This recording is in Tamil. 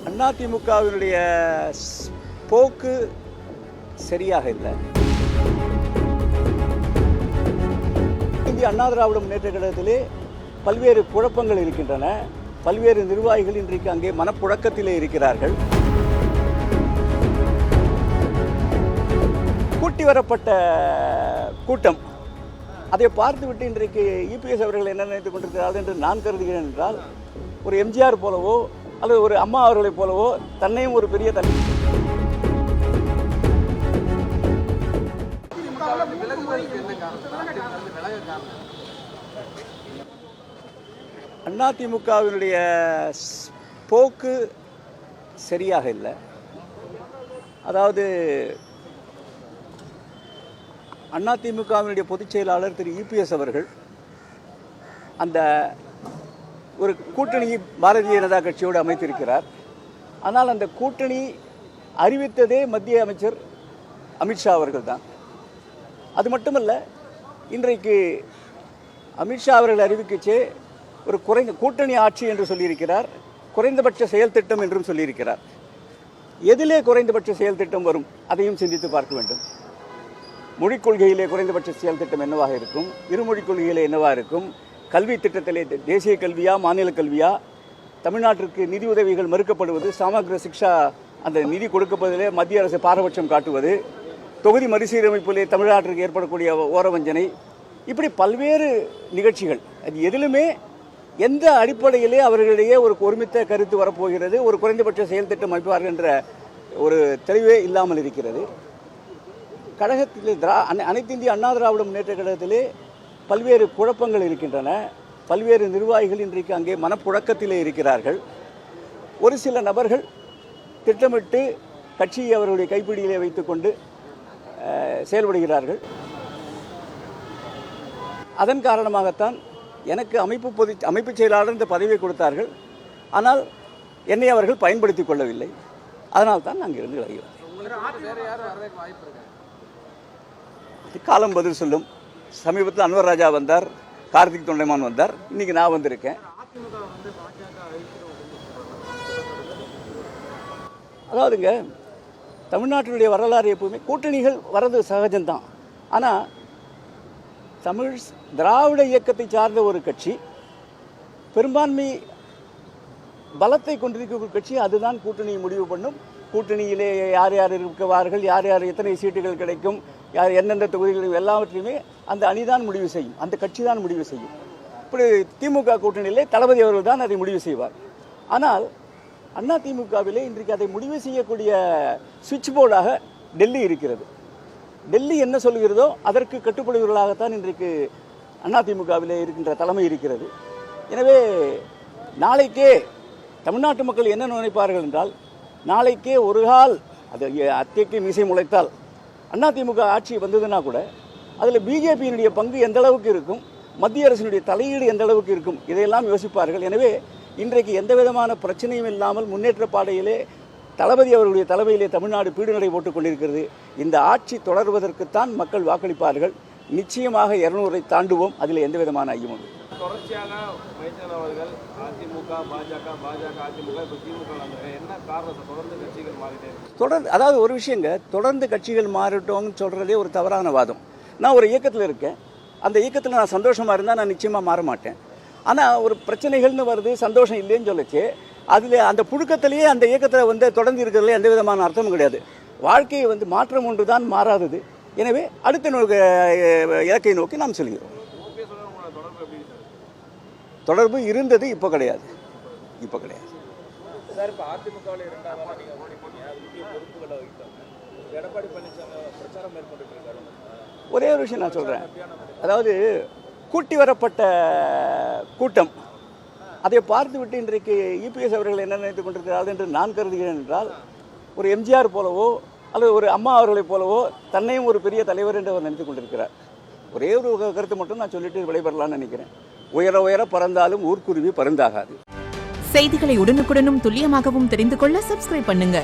அதிமுகவினுடைய போக்கு சரியாக இல்லை. இந்திய அண்ணா திராவிட முன்னேற்ற கழகத்திலே பல்வேறு குழப்பங்கள் இருக்கின்றன. பல்வேறு நிர்வாகிகள் இன்றைக்கு அங்கே மனப்புழக்கத்திலே இருக்கிறார்கள். கூட்டி வரப்பட்ட கூட்டம் அதை பார்த்துவிட்டு இன்றைக்கு இபிஎஸ் அவர்கள் என்ன நினைத்துக் கொண்டிருக்கிறார்கள் என்று நான் கருதுகிறேன் என்றால், ஒரு எம்ஜிஆர் போலவோ அல்லது ஒரு அம்மா அவர்களைப் போலவோ தன்னையும் ஒரு பெரிய அதிமுகவினுடைய போக்கு சரியாக இல்லை. அதாவது அதிமுகவினுடைய பொதுச் செயலாளர் திரு இபிஎஸ் அவர்கள் அந்த ஒரு கூட்டணியை பாரதிய ஜனதா கட்சியோடு அமைத்திருக்கிறார். ஆனால் அந்த கூட்டணி அறிவித்ததே மத்திய அமைச்சர் அமித்ஷா அவர்கள் தான். அது மட்டுமல்ல, இன்றைக்கு அமித்ஷா அவர்கள் அறிவிக்கச்சே ஒரு கூட்டணி ஆட்சி என்று சொல்லியிருக்கிறார், குறைந்தபட்ச செயல் திட்டம் என்றும் சொல்லியிருக்கிறார். எதிலே குறைந்தபட்ச செயல் திட்டம் வரும் அதையும் சிந்தித்து பார்க்க வேண்டும். மொழிக் கொள்கையிலே குறைந்தபட்ச செயல் திட்டம் என்னவாக இருக்கும்? இருமொழிக் கொள்கையிலே என்னவாக இருக்கும்? கல்வி திட்டத்திலே தேசிய கல்வியா மாநில கல்வியா? தமிழ்நாட்டிற்கு நிதி உதவிகள் மறுக்கப்படுவது, சமக்ர சிக்ஷா அந்த நிதி கொடுக்கப்படுவதிலே மத்திய அரசு பாரபட்சம் காட்டுவது, தொகுதி மறுசீரமைப்பிலே தமிழ்நாட்டிற்கு ஏற்படக்கூடிய ஓரவஞ்சனை, இப்படி பல்வேறு நிகழ்ச்சிகள். அது எதிலுமே எந்த அடிப்படையிலே அவர்களிடையே ஒரு ஒருமித்த கருத்து வரப்போகிறது, ஒரு குறைந்தபட்ச செயல் திட்டம் அமைப்பார்கள் என்ற ஒரு தெளிவே இல்லாமல் இருக்கிறது. கழகத்திலே அனைத்து இந்திய அண்ணா திராவிட முன்னேற்ற கழகத்திலே பல்வேறு குழப்பங்கள் இருக்கின்றன. பல்வேறு நிர்வாகிகள் இன்றைக்கு அங்கே மனப்புழக்கத்திலே இருக்கிறார்கள். ஒரு சில நபர்கள் திட்டமிட்டு கட்சியை அவர்களுடைய கைப்பிடியிலே வைத்துக்கொண்டு செயல்படுகிறார்கள். அதன் காரணமாகத்தான் எனக்கு அமைப்பு செயலாளர் இந்த பதவியை கொடுத்தார்கள். ஆனால் என்னை அவர்கள் பயன்படுத்திக் கொள்ளவில்லை. அதனால் தான் நாங்கள் இருந்து விலகிறோம். காலம் பதில் சொல்லும். சமீபத்தில் அன்வர் ராஜா வந்தார், கார்த்திக் தொண்டைமான் வந்தார், இன்னைக்கு நான் வந்திருக்கேன். அதாவதுங்க, தமிழ்நாட்டினுடைய வரலாறு எப்பவுமே கூட்டணிகள் வர்றது சகஜம்தான். ஆனால் திராவிட இயக்கத்தை சார்ந்த ஒரு கட்சி, பெரும்பான்மை பலத்தை கொண்டிருக்கிற ஒரு கட்சி, அதுதான் கூட்டணியை முடிவு பண்ணும். கூட்டணியிலே யார் யார் இருக்குவார்கள், யார் யார் எத்தனை சீட்டுகள் கிடைக்கும், யார் எந்தெந்த தொகுதிகளும் எல்லாவற்றையுமே அந்த அணிதான் முடிவு செய்யும், அந்த கட்சி தான் முடிவு செய்யும். இப்படி திமுக கூட்டணியிலே தளபதி அவர்கள் தான் அதை முடிவு செய்வார். ஆனால் அதிமுகவிலே இன்றைக்கு அதை முடிவு செய்யக்கூடிய சுவிட்ச் போர்டாக டெல்லி இருக்கிறது. டெல்லி என்ன சொல்கிறதோ அதற்கு கட்டுப்படுவர்களாகத்தான் இன்றைக்கு அதிமுகவிலே இருக்கின்ற தலைமை இருக்கிறது. எனவே நாளைக்கே தமிழ்நாட்டு மக்கள் என்ன நினைப்பார்கள் என்றால், நாளைக்கே ஒரு கால் அது அத்தைக்கு மீசை முளைத்தால் அதிமுக ஆட்சி வந்ததுன்னா கூட அதில் பிஜேபியினுடைய பங்கு எந்த அளவுக்கு இருக்கும், மத்திய அரசினுடைய தலையீடு எந்த அளவுக்கு இருக்கும், இதையெல்லாம் யோசிப்பார்கள். எனவே இன்றைக்கு எந்த விதமான பிரச்சனையும் இல்லாமல் முன்னேற்ற பாதையிலே தளபதி அவர்களுடைய தலைமையிலே தமிழ்நாடு பீடுநடை போட்டுக் கொண்டிருக்கிறது. இந்த ஆட்சி தொடர்வதற்குத்தான் மக்கள் வாக்களிப்பார்கள். நிச்சயமாக 200 தாண்டுவோம், அதில் எந்த விதமான ஐயமும். தொடர்ச்சியாக மைத்ரன் அவர்கள் அதிமுக பாஜக அதிமுக இப்போ திமுக என்ன காரணம் தொடர்ந்து கட்சிகள் மாறிட்டே அதாவது ஒரு விஷயங்க, தொடர்ந்து கட்சிகள் மாறிட்டோம்னு சொல்கிறதே ஒரு தவறான வாதம். நான் ஒரு இயக்கத்தில் இருக்கேன், அந்த இயக்கத்தில் நான் சந்தோஷமாக இருந்தால் நான் நிச்சயமாக மாற மாட்டேன். ஆனால் ஒரு பிரச்சனைகள்னு வருது, சந்தோஷம் இல்லைன்னு சொல்லச்சு, அதில் அந்த புழுக்கத்திலேயே அந்த இயக்கத்தில் தொடர்ந்து இருக்கிறதுல எந்த விதமான அர்த்தமும் கிடையாது. வாழ்க்கையை மாற்றம் ஒன்று தான் மாறாதது. எனவே அடுத்த இலக்கை நோக்கி நாம் செல்கிறோம். தொடர்பு இருந்தது, இப்போ கிடையாது. சார், இப்போ அதிமுகவில் இரண்டாவது நீங்கள் ஓடிப்பீங்க, அது முக்கிய பொறுப்புகளை வகித்தாங்க. எடப்பாடி பழனிசாமி பிரச்சாரம் மேற்கொண்டு இருக்காரு. ஒரே ஒரு விஷயம் நான் சொல்கிறேன். அதாவது கூட்டி வரப்பட்ட கூட்டம் அதை பார்த்துவிட்டு இன்றைக்கு இபிஎஸ் அவர்கள் என்ன நினைத்துக் கொண்டிருக்கிறார்கள் என்று நான் கருதுகிறேன் என்றால், ஒரு எம்ஜிஆர் போலவோ அல்லது ஒரு அம்மா அவர்களைப் போலவோ தன்னையும் ஒரு பெரிய தலைவர் என்று அவர் நினைத்துக் கொண்டிருக்கிறார். ஒரே ஒரு கருத்து மட்டும் நான் சொல்லிட்டு விடைபெறலாம்னு நினைக்கிறேன். உயர உயர பறந்தாலும் ஊர்க்குருவி பருந்தாகாது. செய்திகளை உடனுக்குடனும் துல்லியமாகவும் தெரிந்து கொள்ள சப்ஸ்கிரைப் பண்ணுங்க.